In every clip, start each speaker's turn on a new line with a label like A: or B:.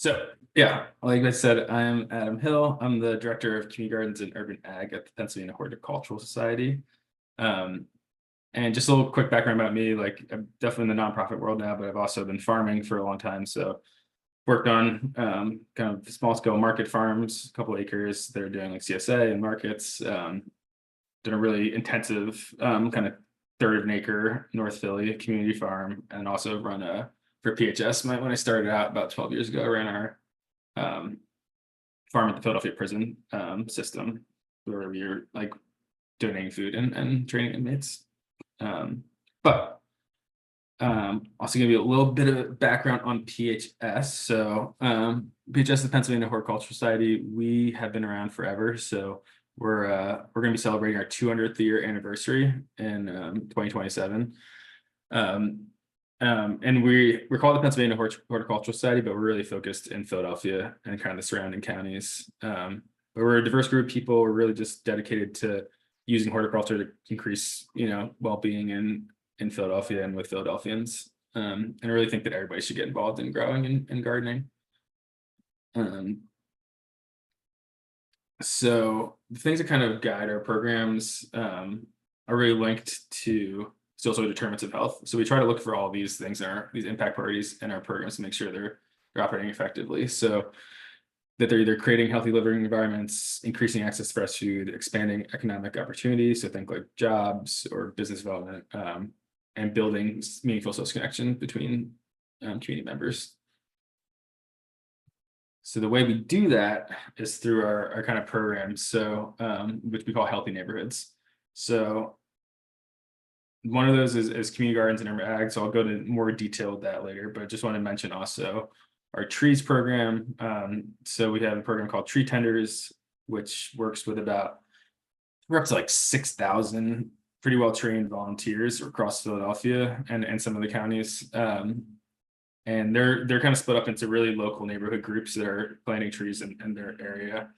A: So yeah, like I said, I'm Adam Hill. I'm the director of community gardens and urban ag at the Pennsylvania Horticultural Society. Um, and just a little quick background about me, like I'm definitely in the nonprofit world now, but I've also been farming for a long time. So worked on kind of small scale market farms, a couple acres that are doing like CSA and markets. Done a really intensive kind of third of an acre North Philly community farm, and also run a for PHS. When I started out about 12 years ago, I ran our um, farm at the Philadelphia prison system, where we were like donating food and training inmates. But Also give you a little bit of background on PHS. So PHS, the Pennsylvania Horticultural Society, we have been around forever. So we're going to be celebrating our 200th year anniversary in 2027. And we're called the Pennsylvania Horticultural Society, but we're really focused in Philadelphia and kind of the surrounding counties. But we're a diverse group of people. We're really just dedicated to using horticulture to increase, well-being in Philadelphia and with Philadelphians. And I really think that everybody should get involved in growing and gardening. So the things that kind of guide our programs are really linked to social determinants of health. So we try to look for all these things in these impact priorities in our programs to make sure they're operating effectively. So that they're either creating healthy living environments, increasing access to fresh food, expanding economic opportunities, so think like jobs or business development, and building meaningful social connection between community members. So the way we do that is through our kind of programs, so which we call healthy neighborhoods. So one of those is community gardens and urban ag. So I'll go to more detail with that later, but I just want to mention also our trees program. So we have a program called Tree Tenders, which works with we're up to like 6,000 pretty well trained volunteers across Philadelphia and some of the counties. And they're kind of split up into really local neighborhood groups that are planting trees in their area.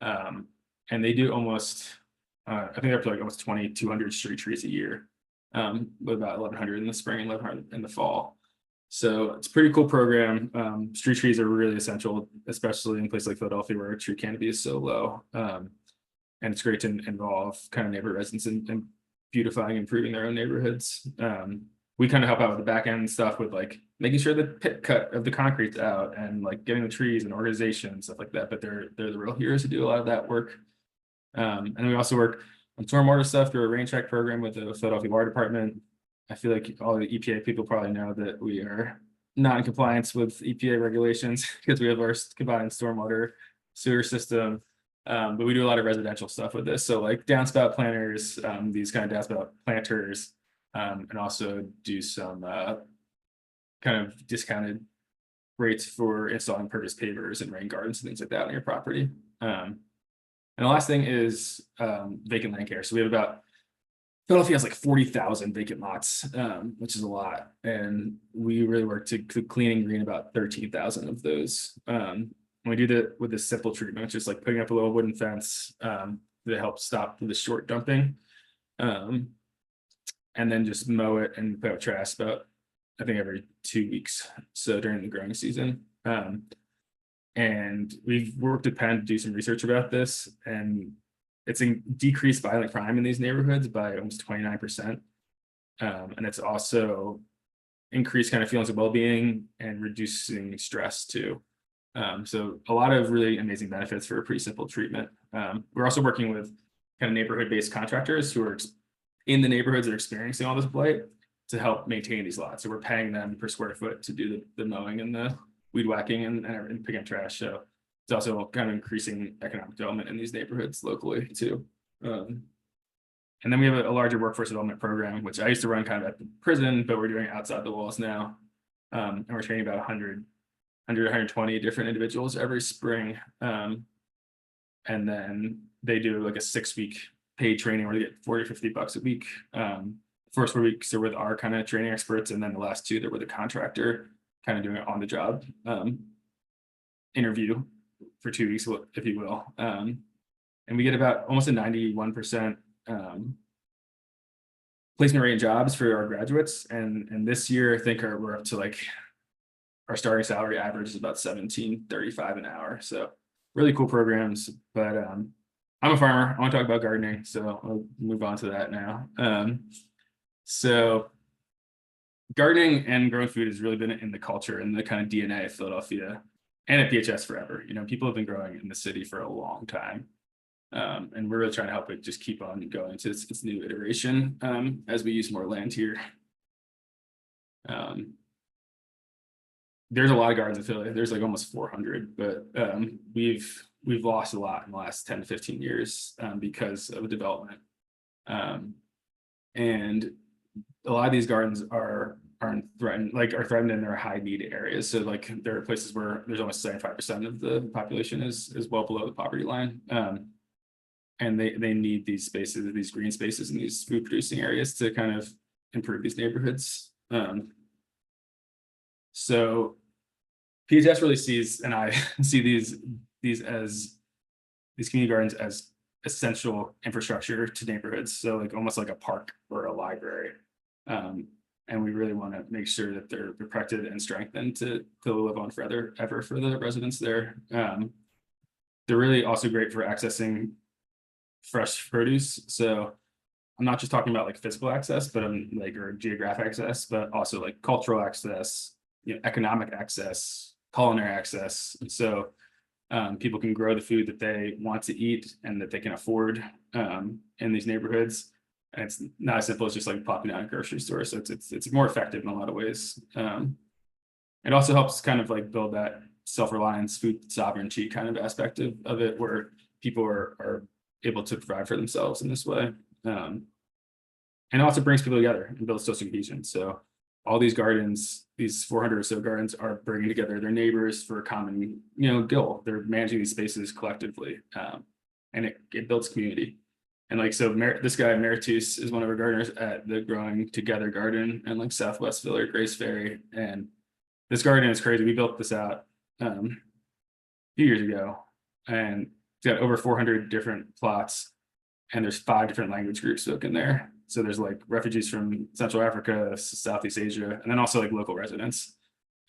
A: And they do almost, I think they're up to like almost 2,200 street trees a year, with about 1,100 in the spring and 1,100 in the fall. So it's a pretty cool program. Street trees are really essential, especially in places like Philadelphia where tree canopy is so low. And it's great to involve kind of neighborhood residents in beautifying, improving their own neighborhoods. We kind of help out with the back end stuff with like making sure the pit cut of the concrete's out and like getting the trees and organization and stuff like that. But they're the real heroes who do a lot of that work. And we also work on stormwater stuff through a rain check program with the Philadelphia Water Department. I feel like all the EPA people probably know that we are not in compliance with EPA regulations because we have our combined stormwater sewer system. But we do a lot of residential stuff with this. So like downspout planters, these kind of downspout planters, and also do some kind of discounted rates for installing purchase pavers and rain gardens and things like that on your property. And the last thing is vacant land care. So we have Philadelphia has like 40,000 vacant lots, which is a lot. And we really work to clean and green about 13,000 of those. We do that with this simple treatment, just like putting up a little wooden fence that helps stop the short dumping. And then just mow it and put out trash about, I think, every 2 weeks. So during the growing season. And we've worked with Penn to do some research about this, and it's decreased violent crime in these neighborhoods by almost 29%. And it's also increased kind of feelings of well-being and reducing stress too. So a lot of really amazing benefits for a pretty simple treatment. We're also working with kind of neighborhood-based contractors who are in the neighborhoods that are experiencing all this blight to help maintain these lots. So we're paying them per square foot to do the mowing and the weed whacking and picking up trash. So it's also kind of increasing economic development in these neighborhoods locally too. And then we have a larger workforce development program, which I used to run kind of at the prison, but we're doing outside the walls now. And we're training about 120 different individuals every spring. And then they do like a 6-week paid training where they get 40 or 50 bucks a week. First 4 weeks are with our kind of training experts, and then the last 2 they're with a contractor, kind of doing it on the job interview for 2 weeks, if you will. And we get about almost a 91% placement rate in jobs for our graduates. And this year, I think we're up to like our starting salary average is about $17.35 an hour. So really cool programs. But I'm a farmer. I want to talk about gardening, so I'll move on to that now. So gardening and growing food has really been in the culture and the kind of DNA of Philadelphia and at PHS forever. You know, people have been growing in the city for a long time. And we're really trying to help it just keep on going to its new iteration as we use more land here. There's a lot of gardens in Philly. There's like almost 400, but we've lost a lot in the last 10 to 15 years because of development. And a lot of these gardens are threatened in their high need areas. So like there are places where there's almost 75% of the population is well below the poverty line. And they need these spaces, these green spaces in these food producing areas to kind of improve these neighborhoods. So PHS really sees, and I see these community gardens as essential infrastructure to neighborhoods. So like almost like a park or a library. And we really want to make sure that they're protected and strengthened to live on forever for the residents there. They're really also great for accessing fresh produce. So I'm not just talking about like physical access, but or geographic access, but also like cultural access, economic access, culinary access. So people can grow the food that they want to eat and that they can afford in these neighborhoods. And it's not as simple as just like popping out a grocery store. So it's more effective in a lot of ways. It also helps kind of like build that self-reliance, food sovereignty kind of aspect of it, where people are able to provide for themselves in this way. And it also brings people together and builds social cohesion. So all these gardens, these 400 or so gardens, are bringing together their neighbors for a common, goal. They're managing these spaces collectively, and it builds community. And like, so this guy Meritus is one of our gardeners at the Growing Together Garden in like Southwest Philly, Grace Ferry. And this garden is crazy. We built this out a few years ago, and it's got over 400 different plots, and there's 5 different language groups spoken there. So there's like refugees from Central Africa, Southeast Asia, and then also like local residents.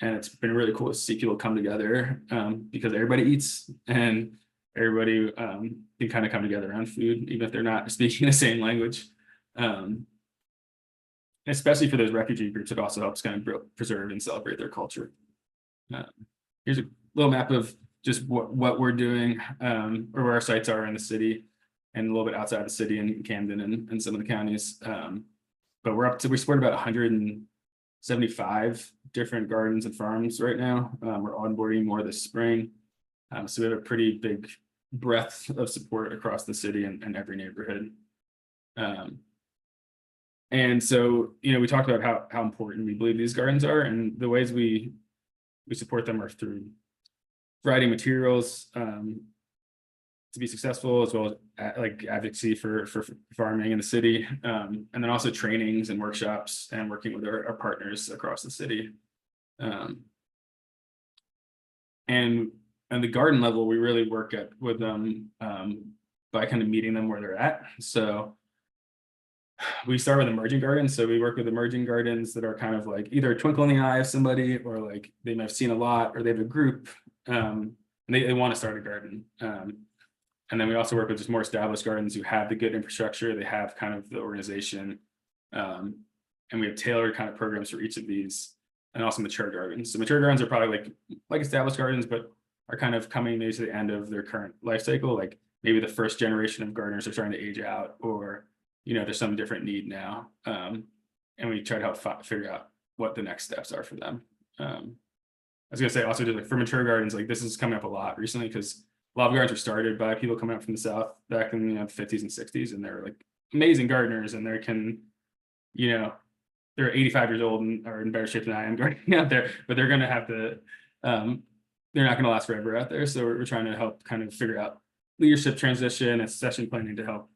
A: And it's been really cool to see people come together because everybody eats and everybody can kind of come together around food, even if they're not speaking the same language. Especially for those refugee groups, it also helps kind of preserve and celebrate their culture. Here's a little map of just what we're doing or where our sites are in the city, and a little bit outside the city in Camden and some of the counties. But we support about 175 different gardens and farms right now. We're onboarding more this spring. So we have a pretty big breadth of support across the city and every neighborhood. And so, we talked about how important we believe these gardens are, and the ways we support them are through providing materials to be successful, as well as like advocacy for farming in the city, and then also trainings and workshops and working with our partners across the city. And the garden level, we really work with them by kind of meeting them where they're at. So we start with emerging gardens. So we work with emerging gardens that are kind of like either a twinkle in the eye of somebody, or like they might have seen a lot, or they have a group and they want to start a garden. And then we also work with just more established gardens who have the good infrastructure, they have kind of the organization, and we have tailored kind of programs for each of these, and also mature gardens. So mature gardens are probably like established gardens, but are kind of coming maybe to the end of their current life cycle. Like maybe the first generation of gardeners are starting to age out, or there's some different need now, and we try to help figure out what the next steps are for them. I was gonna say also, just like for mature gardens, like this is coming up a lot recently, because a lot of gardens were started by people coming up from the South back in the 50s and 60s, and they're like amazing gardeners, and they're 85 years old and are in better shape than I am gardening out there, but they're gonna have to, they're not gonna last forever out there. So we're trying to help kind of figure out leadership transition and succession planning to help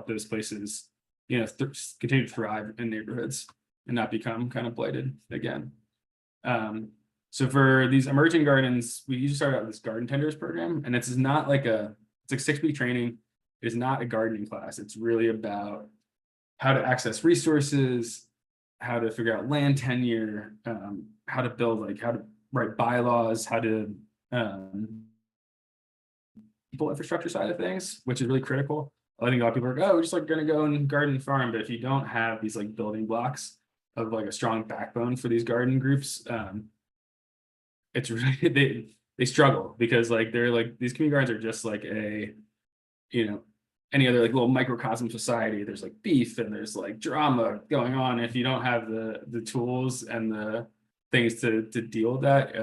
A: those places, continue to thrive in neighborhoods and not become kind of blighted again. So for these emerging gardens, we usually start out with this garden tenders program, and it's not like it's like 6-week training. It is not a gardening class. It's really about how to access resources, how to figure out land tenure, how to build, like how to write bylaws, how to people infrastructure side of things, which is really critical. I think a lot of people are like, oh, we're just like going to go and garden farm, but if you don't have these like building blocks of like a strong backbone for these garden groups, it's really they struggle, because like they're like, these community gardens are just like a, you know, any other like little microcosm society. There's like beef and there's like drama going on. If you don't have the tools and the things to deal with that,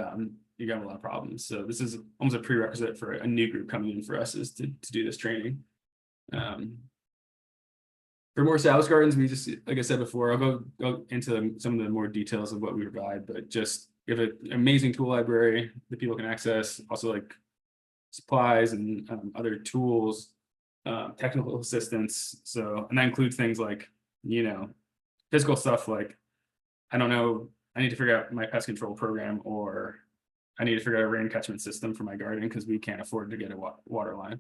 A: you got a lot of problems. So this is almost a prerequisite for a new group coming in for us, is to do this training. For more established gardens, we just, like I said before, I'll go into some of the more details of what we provide, but just give it an amazing tool library that people can access, also like supplies and other tools, technical assistance. So, and that includes things like, you know, physical stuff like, I don't know, I need to figure out my pest control program, or I need to figure out a rain catchment system for my garden because we can't afford to get a water line.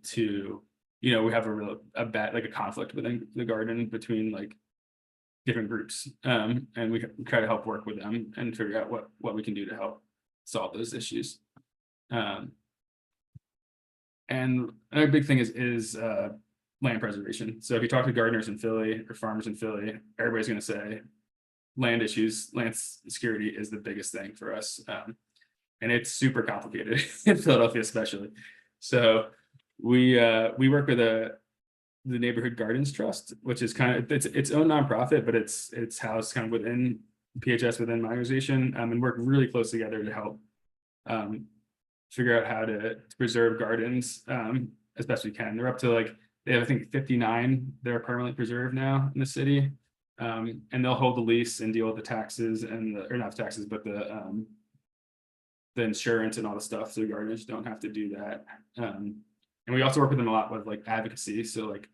A: To, you know, we have a bad, like a conflict within the garden between like different groups, and we try to help work with them and figure out what we can do to help solve those issues. And another big thing is land preservation. So if you talk to gardeners in Philly or farmers in Philly, everybody's going to say land issues, land security is the biggest thing for us. And it's super complicated in Philadelphia, especially. So we work with the Neighborhood Gardens Trust, which is kind of its own nonprofit, but it's housed kind of within PHS, within my organization, and work really close together to help figure out how to preserve gardens as best we can. They're up to like, they have I think 59 that are permanently preserved now in the city, and they'll hold the lease and deal with the taxes and or not the taxes, but the insurance and all the stuff, so gardeners don't have to do that. And we also work with them a lot with like advocacy. So like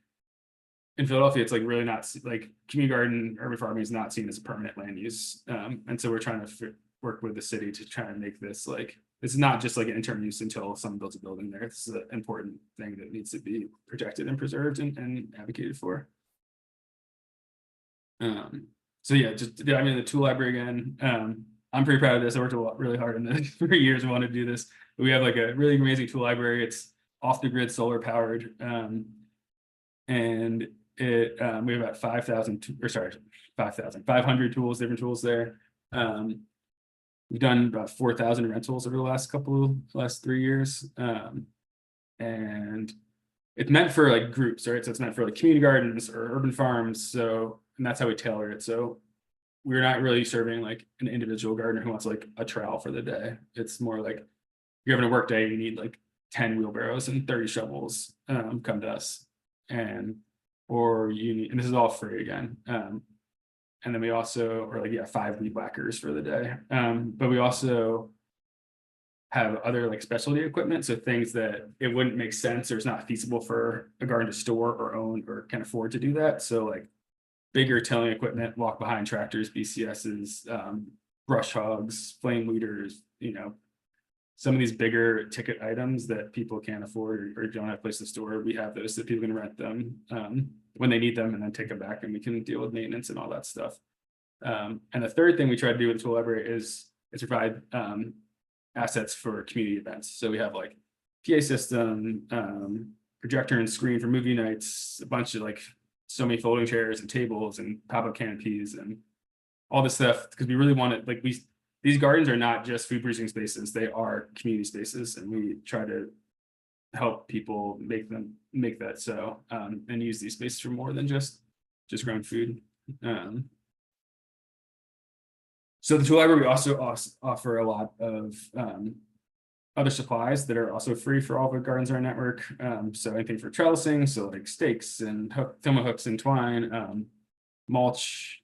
A: in Philadelphia, it's like really not like community garden, urban farming is not seen as a permanent land use. And so we're trying to work with the city to try and make this like, it's not just like an interim use until someone builds a building there. It's an important thing that needs to be protected and preserved and advocated for. So yeah, just I mean the tool library again. I'm pretty proud of this. I worked really hard on this for years. I wanted to do this. But we have like a really amazing tool library. It's off the grid, solar powered, and it we have about 500 tools, different tools there. We've done about 4,000 rentals over the last 3 years, and it's meant for like groups, right? So it's meant for like community gardens or urban farms. So, and that's how we tailor it. So we're not really serving like an individual gardener who wants like a trowel for the day. It's more like you're having a work day, you need like 10 wheelbarrows and 30 shovels, come to us. Or you need, and this is all free again. And then we also, or like, yeah, 5 weed whackers for the day. But we also have other like specialty equipment. So things that it wouldn't make sense or it's not feasible for a garden to store or own or can afford to do that. So like bigger tilling equipment, walk behind tractors, BCSs, brush hogs, flame weeders, you know, some of these bigger ticket items that people can't afford or don't have a place to store. We have those so people can rent them when they need them and then take them back, and we can deal with maintenance and all that stuff. And the third thing we try to do with the tool library is provide assets for community events. So we have like PA system, projector and screen for movie nights, a bunch of like so many folding chairs and tables and pop-up canopies and all this stuff, because we really want it. Like these gardens are not just food producing spaces, they are community spaces, and we try to help people make that so, and use these spaces for more than just growing food. So the tool library, we also offer a lot of other supplies that are also free for all the gardens in our network. So anything for trellising, so like stakes and thermal hooks and twine, mulch.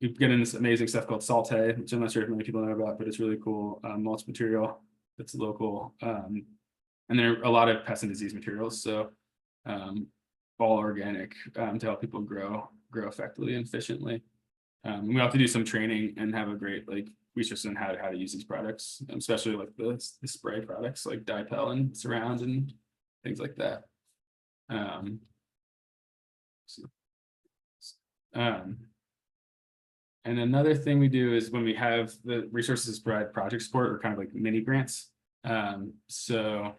A: We get in this amazing stuff called Salte, which I'm not sure if many people know about, but it's really cool mulch material that's local. And there are a lot of pest and disease materials, so all organic to help people grow effectively and efficiently. We have to do some training and have a great like research on how to use these products, especially like the spray products like Dipel and Surround and things like that. And another thing we do is when we have the resources to provide project support or kind of like mini grants. So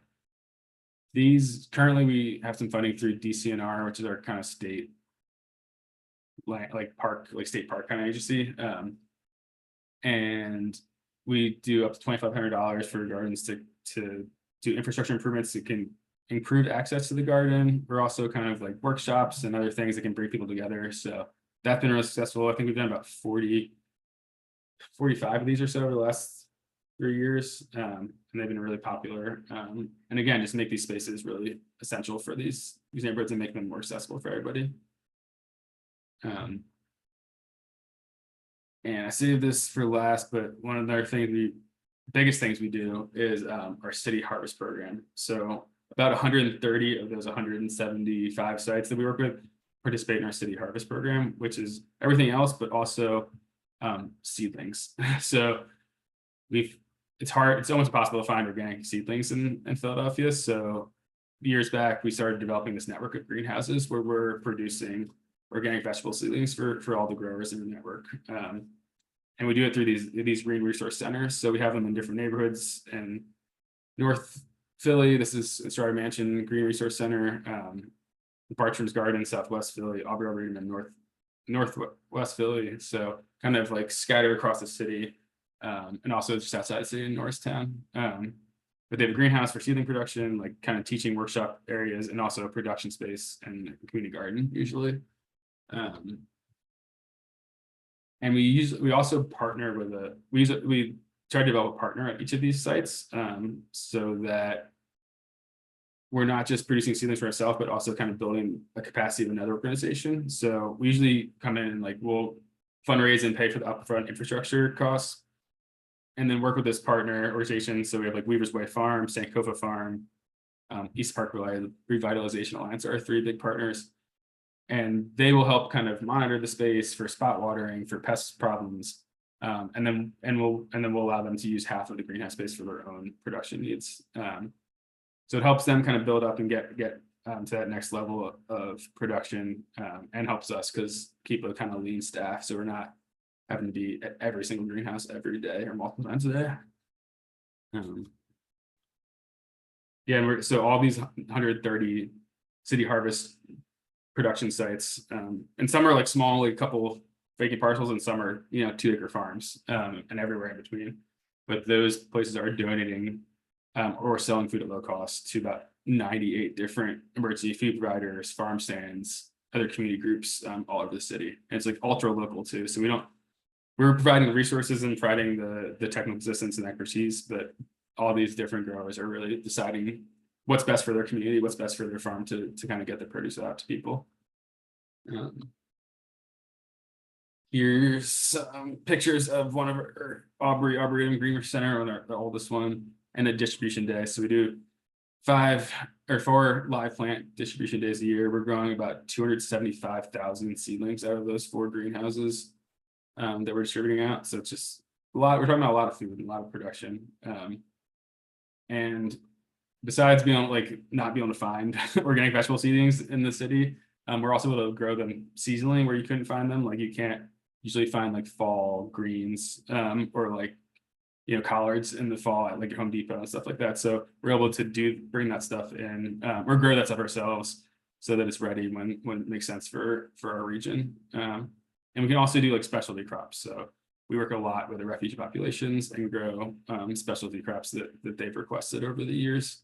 A: these currently we have some funding through DCNR, which is our kind of state like park, like state park kind of agency. And we do up to $2,500 for gardens to do infrastructure improvements that can improve access to the garden. We're also kind of like workshops and other things that can bring people together. So that's been really successful. I think we've done about 45 of these or so over the last 3 years. And they've been really popular. And again, just make these spaces really essential for these neighborhoods and make them more accessible for everybody. And I saved this for last, but one of the biggest things we do is our city harvest program. So about 130 of those 175 sites that we work with participate in our city harvest program, which is everything else, but also seedlings. So it's almost impossible to find organic seedlings in Philadelphia. So years back, we started developing this network of greenhouses where we're producing organic vegetable seedlings for all the growers in the network. And we do it through these green resource centers. So we have them in different neighborhoods. And North Philly, this is Strata Mansion Green Resource Center, Bartram's Garden, Southwest Philly, Aubrey Arboretum, and Northwest Philly. So kind of like scattered across the city, and also just outside the city in Norristown. But they have a greenhouse for seedling production, like kind of teaching workshop areas, and also a production space and a community garden usually. And we also partner with we try to develop a partner at each of these sites, so that we're not just producing seedlings for ourselves, but also kind of building a capacity of another organization. So we usually come in and like we'll fundraise and pay for the upfront infrastructure costs, and then work with this partner organization. So we have like Weaver's Way Farm, Sankofa Farm, East Park Revitalization Alliance are our 3 big partners. And they will help kind of monitor the space for spot watering, for pest problems, and then we'll allow them to use half of the greenhouse space for their own production needs. So it helps them kind of build up and get to that next level of production, and helps us because keep a kind of lean staff, so we're not having to be at every single greenhouse every day or multiple times a day. Yeah, and so all these 130 city harvest production sites, and some are like small, like a couple vacant parcels, and some are 2-acre farms, and everywhere in between. But those places are donating or selling food at low cost to about 98 different emergency food providers, farm stands, other community groups all over the city. And it's like ultra local too. So we're providing the resources and providing the technical assistance and expertise, but all these different growers are really deciding what's best for their community, what's best for their farm to kind of get the produce out to people. Here's some pictures of one of our Aubrey Arboretum Green Center, the oldest one, and a distribution day. So we do 4 live plant distribution days a year. We're growing about 275,000 seedlings out of those 4 greenhouses that we're distributing out. So it's just a lot. We're talking about a lot of food and a lot of production. And besides being not being able to find organic vegetable seedlings in the city, we're also able to grow them seasonally where you couldn't find them. Like you can't usually find like fall greens or collards in the fall at like Home Depot and stuff like that. So we're able to bring that stuff in or grow that stuff ourselves so that it's ready when it makes sense for our region. And we can also do like specialty crops. So we work a lot with the refugee populations and grow specialty crops that they've requested over the years,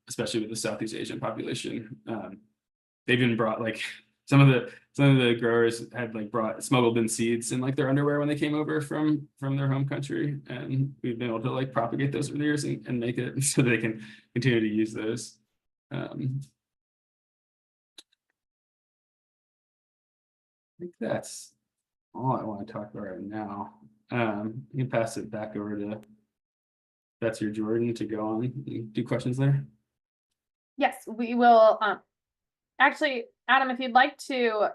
A: especially with the Southeast Asian population. They've even brought like some of the growers had like brought smuggled in seeds in like their underwear when they came over from their home country, and we've been able to like propagate those over the years and make it so they can continue to use those. I think that's all I want to talk about right now. You can pass it back over to Betsy or Jordan to go on and do questions there.
B: Yes, we will. Actually, Adam, if you'd like to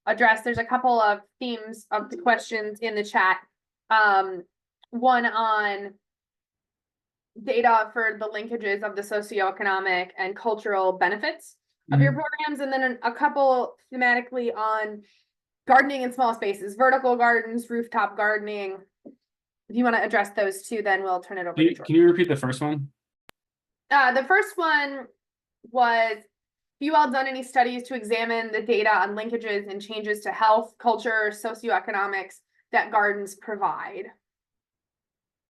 B: address, there's a couple of themes of the questions in the chat. One on data for the linkages of the socioeconomic and cultural benefits of your programs, and then a couple thematically on gardening in small spaces, vertical gardens, rooftop gardening. If you want to address those two, then we'll turn it over to George.
A: Can you repeat the first one?
B: The first one was, have you all done any studies to examine the data on linkages and changes to health, culture, socioeconomics that gardens provide?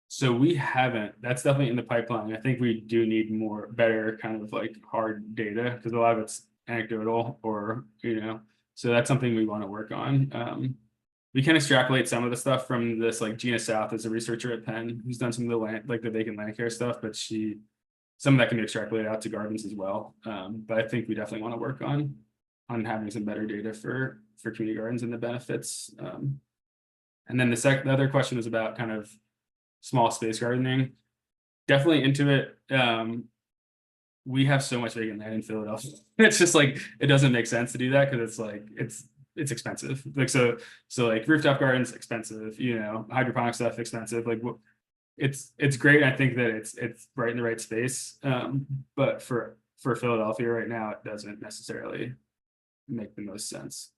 A: So we haven't. That's definitely in the pipeline. I think we do need better kind of like hard data, because a lot of it's anecdotal, or so that's something we want to work on. We can extrapolate some of the stuff from this, like Gina South is a researcher at Penn who's done some of the land, like the vacant land care stuff, but some of that can be extrapolated out to gardens as well. But I think we definitely want to work on having some better data for community gardens and the benefits. And then the other question was about kind of small space gardening. Definitely into it. We have so much vacant land in Philadelphia. It's just like, it doesn't make sense to do that, because it's like it's expensive. Like so like rooftop gardens expensive, hydroponic stuff expensive. Like it's great. I think that it's right in the right space. But for Philadelphia right now, it doesn't necessarily make the most sense.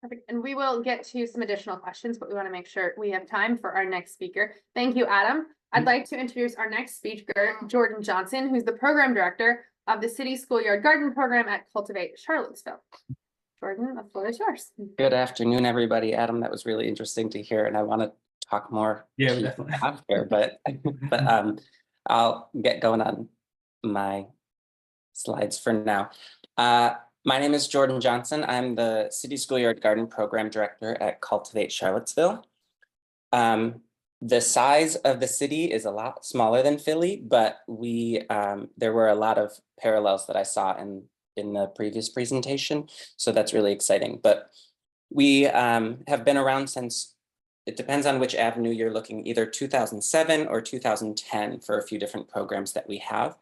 B: Perfect. And we will get to some additional questions, but we want to make sure we have time for our next speaker. Thank you, Adam. I'd like to introduce our next speaker, Jordan Johnson, who's the program director of the City Schoolyard Garden Program at Cultivate Charlottesville. Jordan, the floor is yours.
C: Good afternoon, everybody. Adam, that was really interesting to hear, and I want to talk more.
A: Yeah, definitely.
C: After, but I'll get going on my slides for now. My name is Jordan Johnson. I'm the City Schoolyard Garden Program Director at Cultivate Charlottesville. The size of the city is a lot smaller than Philly, but there were a lot of parallels that I saw in the previous presentation, so that's really exciting. But we have been around since, it depends on which avenue you're looking, either 2007 or 2010 for a few different programs that we have.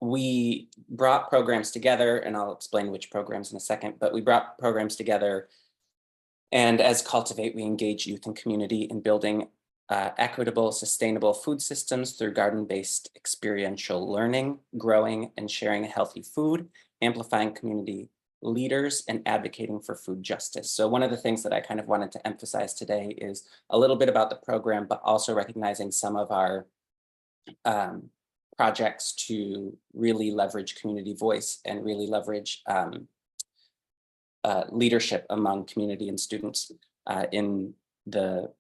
C: We brought programs together, and I'll explain which programs in a second, but we brought programs together, and as Cultivate, we engage youth and community in building equitable, sustainable food systems through garden-based experiential learning, growing and sharing healthy food, amplifying community leaders, and advocating for food justice. So one of the things that I kind of wanted to emphasize today is a little bit about the program, but also recognizing some of our projects to really leverage community voice and really leverage leadership among community and students in the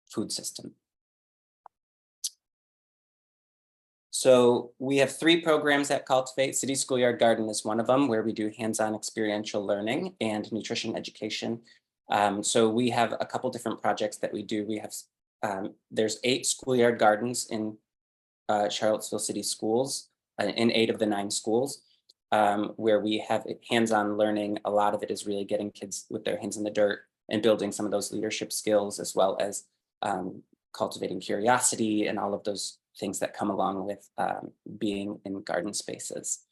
C: food system. So we have 3 programs at Cultivate. City Schoolyard Garden is one of them, where we do hands-on experiential learning and nutrition education. So we have a couple different projects that we do. We have, there's 8 schoolyard gardens in Charlottesville City Schools, in 8 of the 9 schools, where we have hands-on learning. A lot of it is really getting kids with their hands in the dirt and building some of those leadership skills, as well as cultivating curiosity and all of those things that come along with being in garden spaces.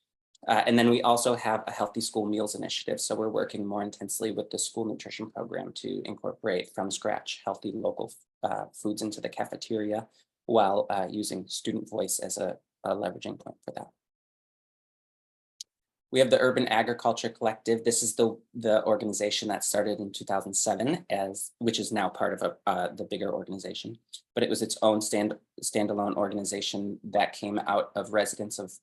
C: And then we also have a Healthy School Meals initiative. So we're working more intensely with the school nutrition program to incorporate from scratch healthy local foods into the cafeteria, while using student voice as a leveraging point for that. We have the Urban Agriculture Collective. This is the organization that started in 2007, which is now part of the bigger organization, but it was its own standalone organization that came out of residents of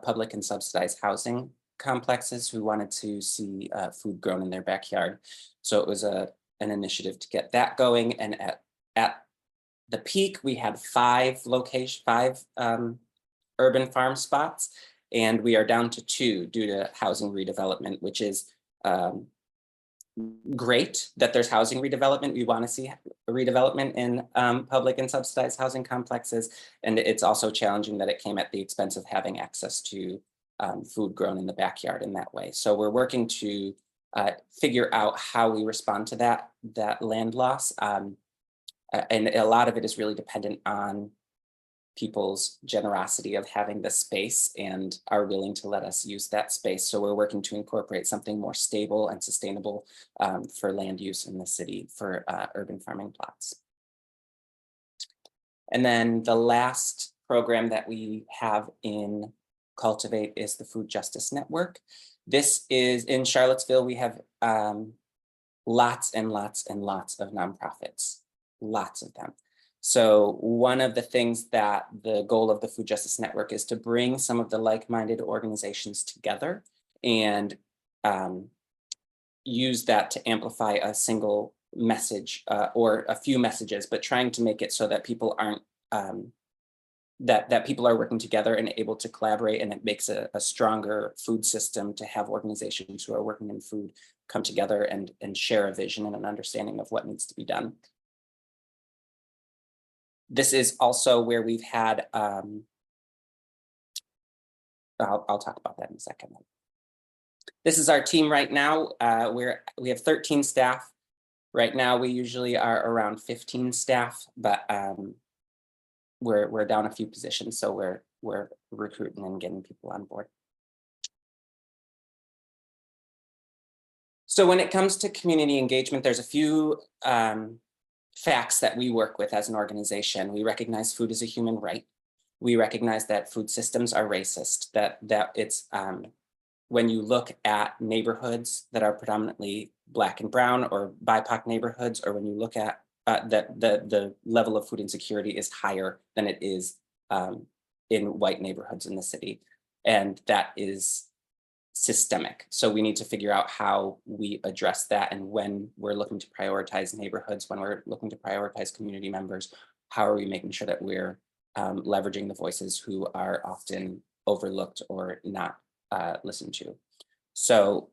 C: public and subsidized housing complexes who wanted to see food grown in their backyard. So it was an initiative to get that going, and at the peak, we had 5 urban farm spots, and we are down to 2 due to housing redevelopment, which is great that there's housing redevelopment. We want to see redevelopment in public and subsidized housing complexes, and it's also challenging that it came at the expense of having access to food grown in the backyard in that way. So we're working to figure out how we respond to that land loss. And a lot of it is really dependent on people's generosity of having the space and are willing to let us use that space. So we're working to incorporate something more stable and sustainable for land use in the city for urban farming plots. And then the last program that we have in Cultivate is the Food Justice Network. This is in Charlottesville. We have lots and lots and lots of nonprofits, lots of them. So one of the things that the goal of the Food Justice Network is to bring some of the like-minded organizations together and use that to amplify a single message or a few messages, but trying to make it so that people aren't, that people are working together and able to collaborate, and it makes a stronger food system to have organizations who are working in food come together and share a vision and an understanding of what needs to be done. This is also where we've had, I'll talk about that in a second. This is our team right now. We have 13 staff. Right now, we usually are around 15 staff, but we're down a few positions, so we're recruiting and getting people on board. So when it comes to community engagement, there's a few facts that we work with as an organization. We recognize food is a human right. We recognize that food systems are racist, that it's when you look at neighborhoods that are predominantly Black and brown or BIPOC neighborhoods, or when you look at that the level of food insecurity is higher than it is in white neighborhoods in the city. And that is systemic. So we need to figure out how we address that. And when we're looking to prioritize neighborhoods, when we're looking to prioritize community members, how are we making sure that we're leveraging the voices who are often overlooked or not listened to? So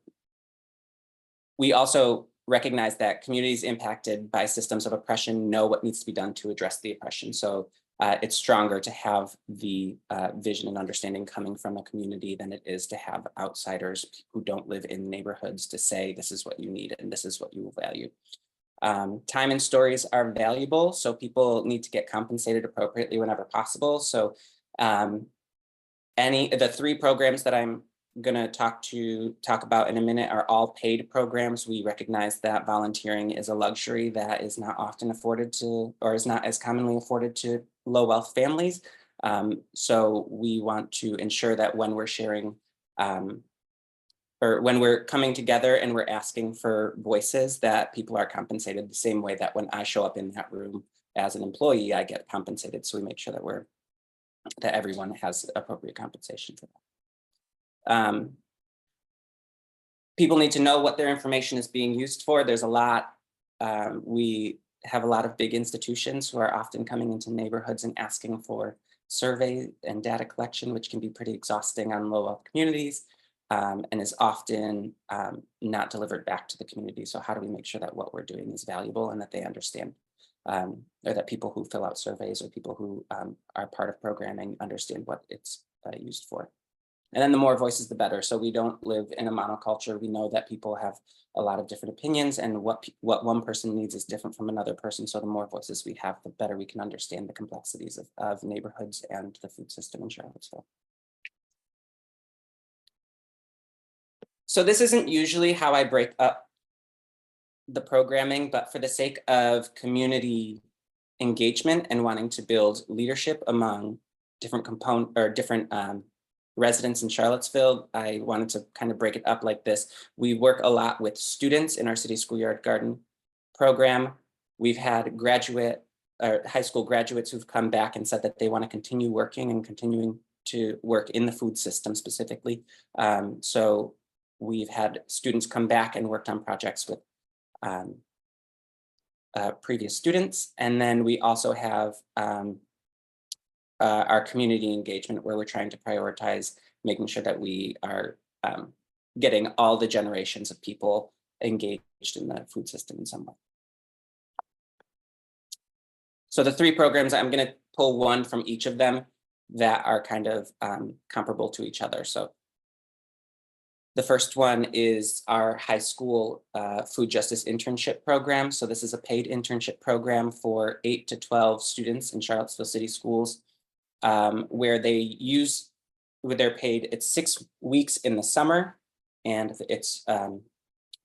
C: we also recognize that communities impacted by systems of oppression know what needs to be done to address the oppression. So it's stronger to have the vision and understanding coming from a community than it is to have outsiders who don't live in neighborhoods to say, this is what you need and this is what you value. Time and stories are valuable, so people need to get compensated appropriately whenever possible. So the 3 programs that I'm going to talk about in a minute are all paid programs. We recognize that volunteering is a luxury that is not often afforded to, or is not as commonly afforded to, low wealth families. So we want to ensure that when we're sharing or when we're coming together and we're asking for voices, that people are compensated the same way that when I show up in that room as an employee, I get compensated. So we make sure that everyone has appropriate compensation for that. People need to know what their information is being used for. There's a lot. We have a lot of big institutions who are often coming into neighborhoods and asking for survey and data collection, which can be pretty exhausting on low wealth communities, and is often not delivered back to the community. So how do we make sure that what we're doing is valuable and that they understand, or that people who fill out surveys or people who are part of programming understand what it's used for? And then the more voices, the better. So we don't live in a monoculture. We know that people have a lot of different opinions, and what one person needs is different from another person. So the more voices we have, the better we can understand the complexities of neighborhoods and the food system in Charlottesville. So this isn't usually how I break up the programming, but for the sake of community engagement and wanting to build leadership among different residents in Charlottesville, I wanted to kind of break it up like this. We work a lot with students in our city schoolyard garden program. We've had high school graduates who've come back and said that they want to continue working and continuing to work in the food system specifically. So we've had students come back and worked on projects with previous students. And then we also have our community engagement, where we're trying to prioritize making sure that we are getting all the generations of people engaged in the food system in some way. So the 3 programs, I'm going to pull one from each of them that are kind of comparable to each other. So the first one is our high school food justice internship program. So this is a paid internship program for 8 to 12 students in Charlottesville City Schools, where they're paid. It's 6 weeks in the summer, and it's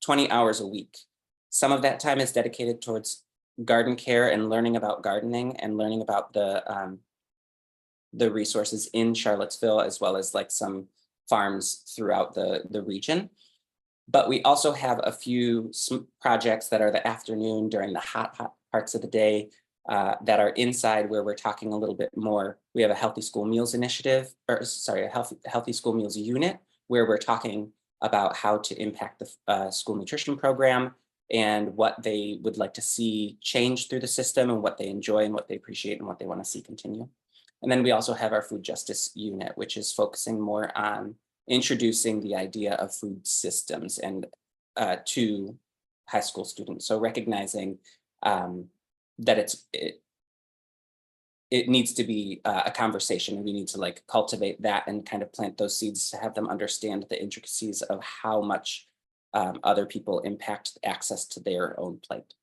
C: 20 hours a week. Some of that time is dedicated towards garden care and learning about gardening and learning about the resources in Charlottesville, as well as like some farms throughout the region. But we also have a few projects that are the afternoon during the hot parts of the day that are inside, where we're talking a little bit more. We have a healthy school meals initiative, or sorry, a healthy school meals unit, where we're talking about how to impact the school nutrition program and what they would like to see change through the system, and what they enjoy and what they appreciate and what they want to see continue. And then we also have our food justice unit, which is focusing more on introducing the idea of food systems and to high school students. So recognizing that it needs to be a conversation, and we need to like cultivate that and kind of plant those seeds to have them understand the intricacies of how much other people impact access to their own plate.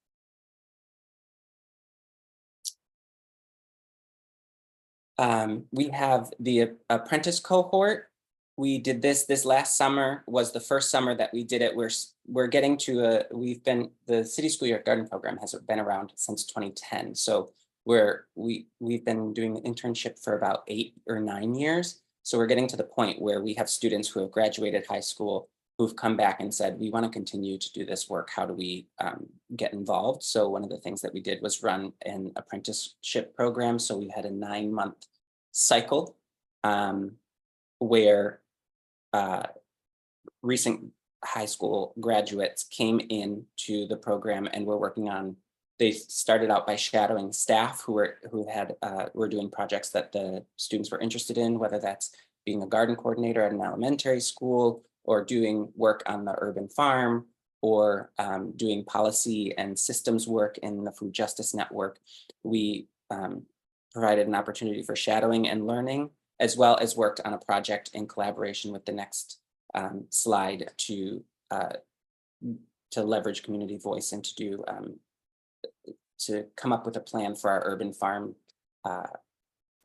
C: We have the apprentice cohort. We did this last summer, was the first summer that we did it. We're getting to the City Schoolyard Garden Program has been around since 2010. So we've been doing the internship for about 8 or 9 years. So we're getting to the point where we have students who have graduated high school who've come back and said, we want to continue to do this work. How do we get involved? So one of the things that we did was run an apprenticeship program. So we had a 9-month cycle where recent high school graduates came into the program and were working on. They started out by shadowing staff who were doing projects that the students were interested in, whether that's being a garden coordinator at an elementary school, or doing work on the urban farm, or doing policy and systems work in the food justice network. We provided an opportunity for shadowing and learning, as well as worked on a project in collaboration with the next slide to leverage community voice and to come up with a plan for our urban farm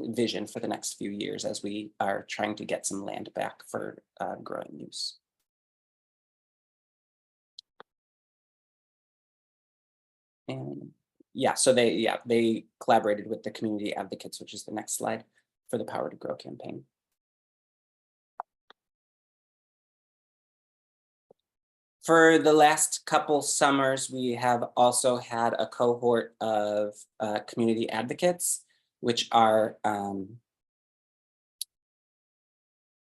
C: vision for the next few years, as we are trying to get some land back for growing use. And yeah, so they collaborated with the community advocates, which is the next slide, for the Power to Grow campaign. For the last couple summers, we have also had a cohort of community advocates, which are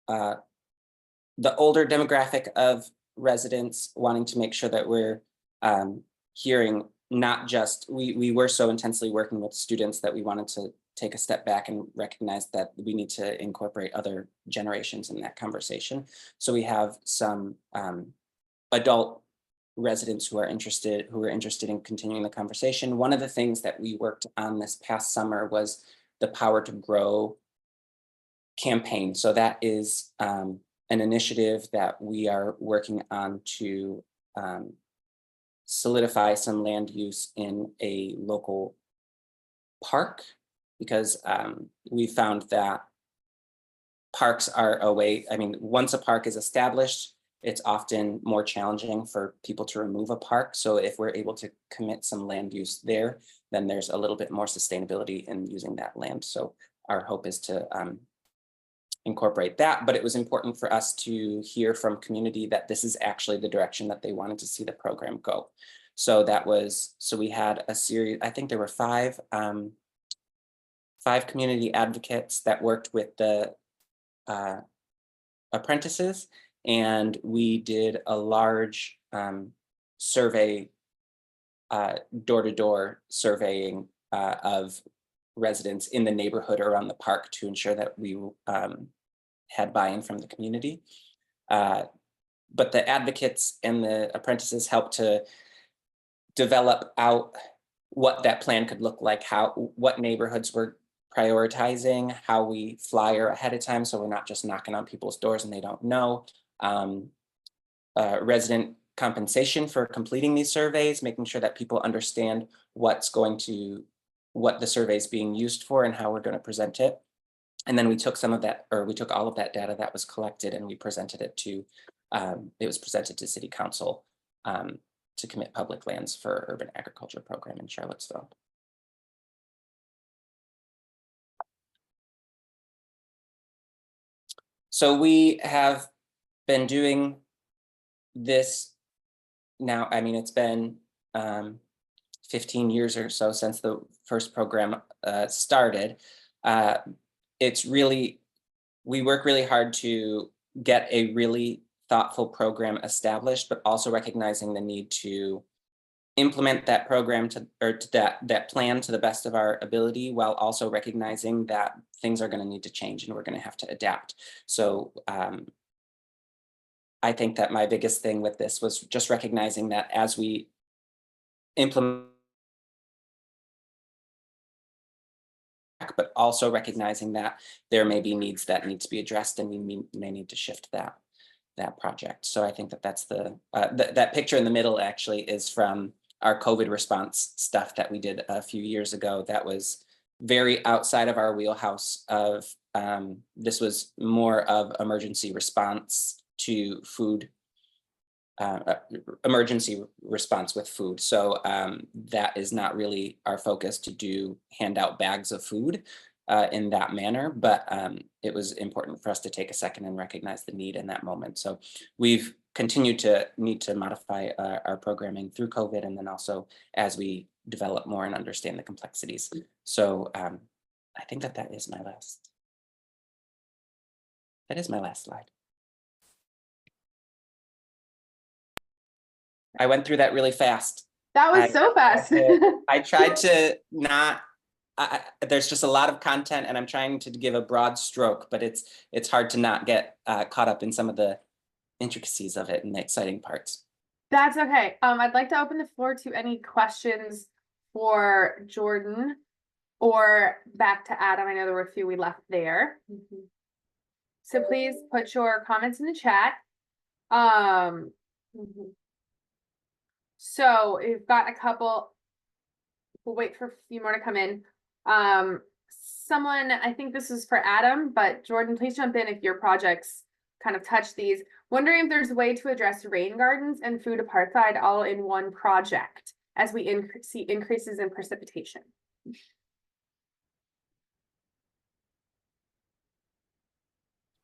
C: the older demographic of residents, wanting to make sure that we're hearing not just, we were so intensely working with students that we wanted to take a step back and recognize that we need to incorporate other generations in that conversation. So we have some adult residents who are interested in continuing the conversation. One of the things that we worked on this past summer was the Power to Grow campaign. So that is an initiative that we are working on to solidify some land use in a local park, because we found that parks are a way, once a park is established, it's often more challenging for people to remove a park. So if we're able to commit some land use there, then there's a little bit more sustainability in using that land. So our hope is to incorporate that, but it was important for us to hear from community that this is actually the direction that they wanted to see the program go. So we had a series, I think there were five community advocates that worked with the apprentices, and we did a large survey, door-to-door surveying of residents in the neighborhood around the park to ensure that we had buy-in from the community. But the advocates and the apprentices helped to develop out what that plan could look like, what neighborhoods we're prioritizing, how we flyer ahead of time so we're not just knocking on people's doors and they don't know. Resident compensation for completing these surveys, making sure that people understand what the survey is being used for and how we're going to present it. And then we took all of that data that was collected, and we presented it to, it was presented to City Council to commit public lands for urban agriculture program in Charlottesville. So we have been doing this now. I mean, it's been 15 years or so since the first program started. It's really, we work really hard to get a really thoughtful program established, but also recognizing the need to implement that program to that plan to the best of our ability, while also recognizing that things are going to need to change and we're going to have to adapt. So I think that my biggest thing with this was just recognizing that as we implement, but also recognizing that there may be needs that need to be addressed, and we may need to shift that project. So I think that that's that picture in the middle actually is from our COVID response stuff that we did a few years ago. That was very outside of our wheelhouse of, this was more of emergency response to food, emergency response with food. So that is not really our focus to hand out bags of food in that manner, but it was important for us to take a second and recognize the need in that moment. So we've continued to need to modify our programming through COVID, and then also as we develop more and understand the complexities. So I think that is my last. That is my last slide. I went through that really fast.
B: That was so fast.
C: I tried to not. There's just a lot of content, and I'm trying to give a broad stroke, but it's hard to not get caught up in some of the intricacies of it and the exciting parts.
B: That's okay. I'd like to open the floor to any questions for Jordan or back to Adam. I know there were a few we left there. So please put your comments in the chat. So we've got a couple. We'll wait for a few more to come in. Someone, I think this is for Adam, but Jordan, please jump in if your projects kind of touch these. Wondering if there's a way to address rain gardens and food apartheid all in one project as we see increases in precipitation.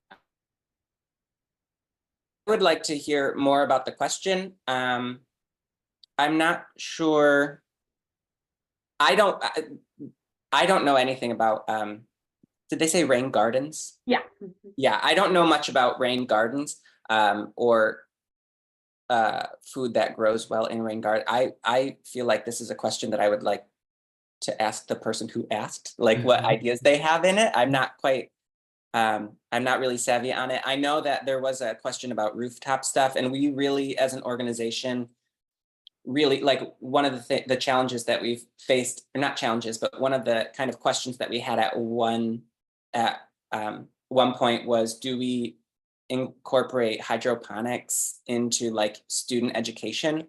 C: I would like to hear more about the question. I'm not sure. I don't know anything about, did they say rain gardens?
B: Yeah.
C: Yeah, I don't know much about rain gardens or food that grows well in rain garden. I feel like this is a question that I would like to ask the person who asked, like what ideas they have in it. I'm not quite, I'm not really savvy on it. I know that there was a question about rooftop stuff, and we really, as an organization, really, like, one of the challenges that we've faced, or not challenges, but one of the kind of questions that we had at one point was, do we incorporate hydroponics into like student education?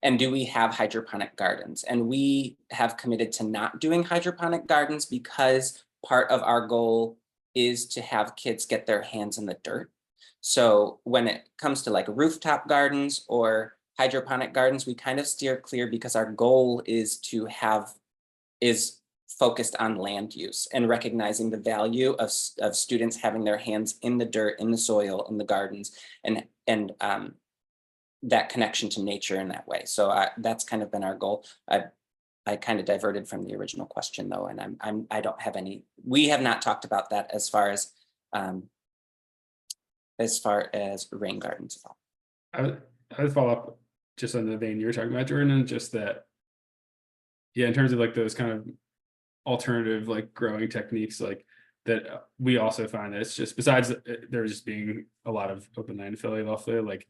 C: And do we have hydroponic gardens? And we have committed to not doing hydroponic gardens because part of our goal is to have kids get their hands in the dirt. So when it comes to like rooftop gardens or hydroponic gardens, we kind of steer clear because our goal is focused on land use and recognizing the value of students having their hands in the dirt, in the soil, in the gardens, and that connection to nature in that way. So that's kind of been our goal. I kind of diverted from the original question though, and I don't have any. We have not talked about that as far as rain gardens at all.
A: I would follow up just on the vein you're talking about, Jordan, and just that, yeah, in terms of like those kind of alternative like growing techniques, like that, we also find that it's just, besides there just being a lot of open land in Philadelphia, like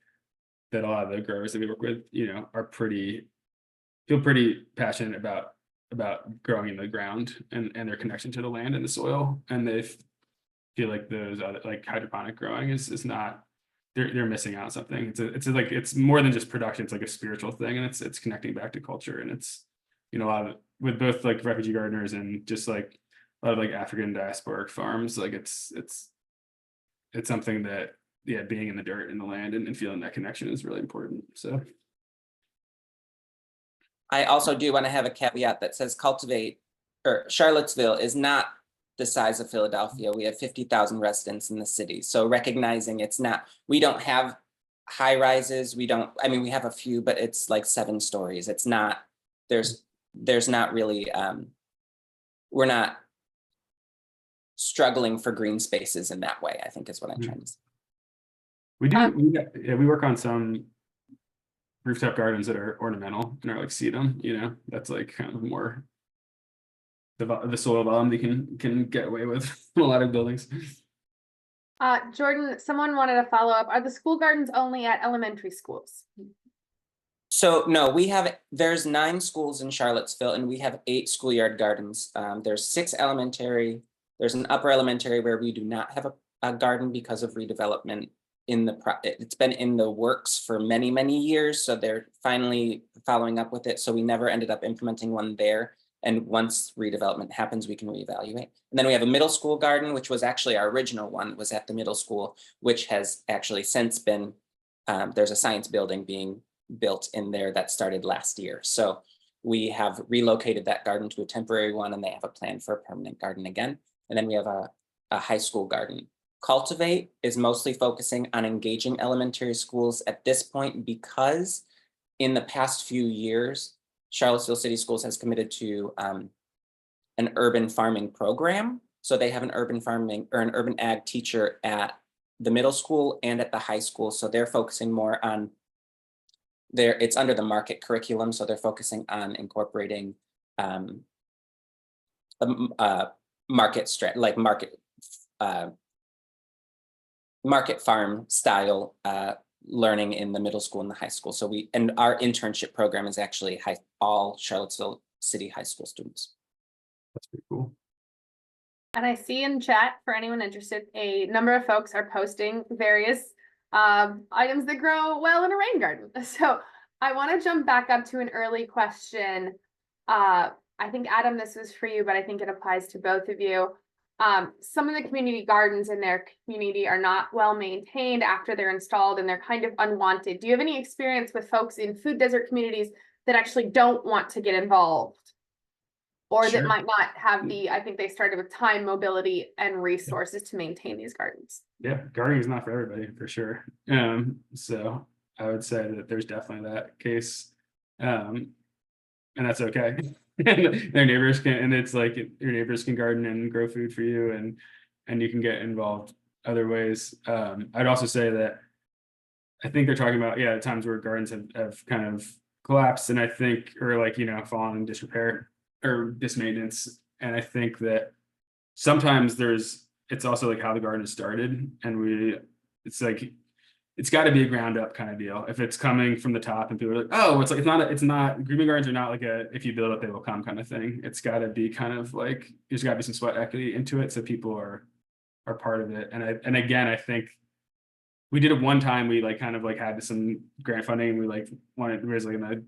A: that a lot of the growers that we work with, you know, are feel pretty passionate about growing in the ground and their connection to the land and the soil, and they feel like those other, like hydroponic growing is not, they're missing out on something. It's more than just production. It's like a spiritual thing, and it's connecting back to culture, and it's, you know, a lot of, with both like refugee gardeners and just like a lot of like African diasporic farms, like it's something that, yeah, being in the dirt in the land and feeling that connection is really important. So
C: I also do want to have a caveat that says Cultivate, or Charlottesville, is not the size of Philadelphia. We have 50,000 residents in the city. So recognizing we don't have high rises. We have a few, but it's like 7 stories. It's not, there's not really, we're not struggling for green spaces in that way, I think is what I'm trying to say.
A: We work on some rooftop gardens that are ornamental and are like sedum, that's like kind of more the soil volume they can get away with in a lot of buildings.
B: Jordan, someone wanted to follow up. Are the school gardens only at elementary schools?
C: So no, there's 9 schools in Charlottesville and we have 8 schoolyard gardens. There's 6 elementary. There's an upper elementary where we do not have a garden because of redevelopment. It's been in the works for many, many years. So they're finally following up with it. So we never ended up implementing one there. And once redevelopment happens, we can reevaluate. And then we have a middle school garden, which was actually our original one, was at the middle school, which has actually since been, there's a science building being built in there that started last year. So we have relocated that garden to a temporary one and they have a plan for a permanent garden again. And then we have a high school garden. Cultivate is mostly focusing on engaging elementary schools at this point because in the past few years, Charlottesville City Schools has committed to an urban farming program. So they have an urban farming or an urban ag teacher at the middle school and at the high school. So they're focusing more on it's under the market curriculum. So they're focusing on incorporating market farm style learning in the middle school and the high school. So our internship program is actually all Charlottesville City high school students.
A: That's pretty cool.
B: And I see in chat, for anyone interested, a number of folks are posting various items that grow well in a rain garden. So I want to jump back up to an early question. I think, Adam, this was for you, but I think it applies to both of you. Some of the community gardens in their community are not well maintained after they're installed and they're kind of unwanted. Do you have any experience with folks in food desert communities that actually don't want to get involved? Or
A: Sure.
B: that might not have I think they started with time, mobility, and resources to maintain these gardens.
A: Yeah, gardening is not for everybody, for sure. So I would say that there's definitely that case. And that's okay. And their neighbors can, and it's like your neighbors can garden and grow food for you, and you can get involved other ways. I'd also say that I think they're talking about, times where gardens have kind of collapsed, and I think, or like, fallen in disrepair or dismaintenance. And I think that sometimes it's also like how the garden is started, and it's like, it's got to be a ground up kind of deal. If it's coming from the top and people are like, oh, it's not green gardens are not like if you build it, they will come kind of thing. It's got to be kind of like, there's got to be some sweat equity into it. So people are part of it. And again, I think we did it one time, we like kind of like had some grant funding, and we like was like in a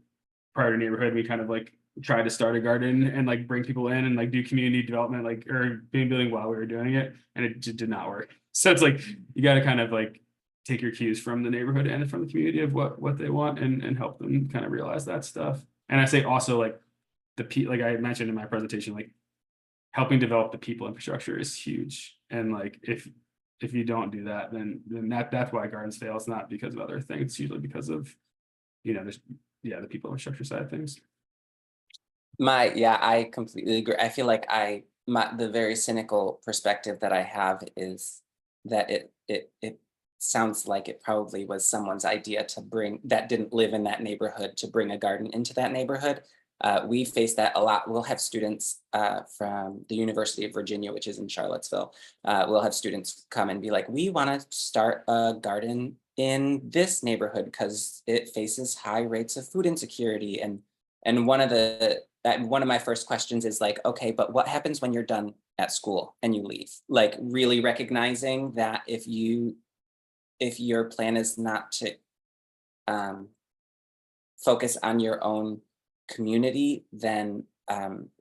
A: prior neighborhood, we kind of like tried to start a garden and like bring people in and like do community development, or being building while we were doing it. And it just did not work. So it's like, you got to kind of like take your cues from the neighborhood and from the community of what they want, and help them kind of realize that stuff. And I say also like like I mentioned in my presentation, like helping develop the people infrastructure is huge. And like if you don't do that, then that's why gardens fail. It's not because of other things. It's usually because of the people infrastructure side of things.
C: I completely agree. I feel like the very cynical perspective that I have is that it sounds like it probably was someone's idea that didn't live in that neighborhood to bring a garden into that neighborhood. We face that a lot. We'll have students from the University of Virginia, which is in Charlottesville. We'll have students come and be like, we want to start a garden in this neighborhood because it faces high rates of food insecurity. And one of my first questions is like, okay, but what happens when you're done at school and you leave? Like really recognizing that if your plan is not to focus on your own community, then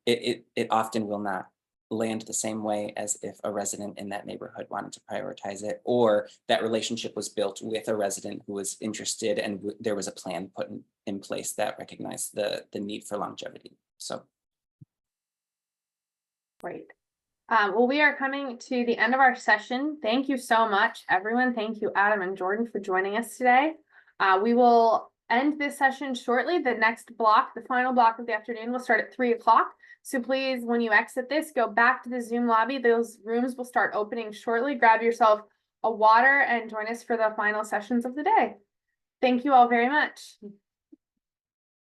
C: it often will not land the same way as if a resident in that neighborhood wanted to prioritize it, or that relationship was built with a resident who was interested and there was a plan put in place that recognized the need for longevity. So.
B: Great. Well, we are coming to the end of our session. Thank you so much, everyone. Thank you, Adam and Jordan, for joining us today. We will end this session shortly. The next block, the final block of the afternoon, will start at 3 o'clock. So please, when you exit this, go back to the Zoom lobby. Those rooms will start opening shortly. Grab yourself a water and join us for the final sessions of the day. Thank you all very much.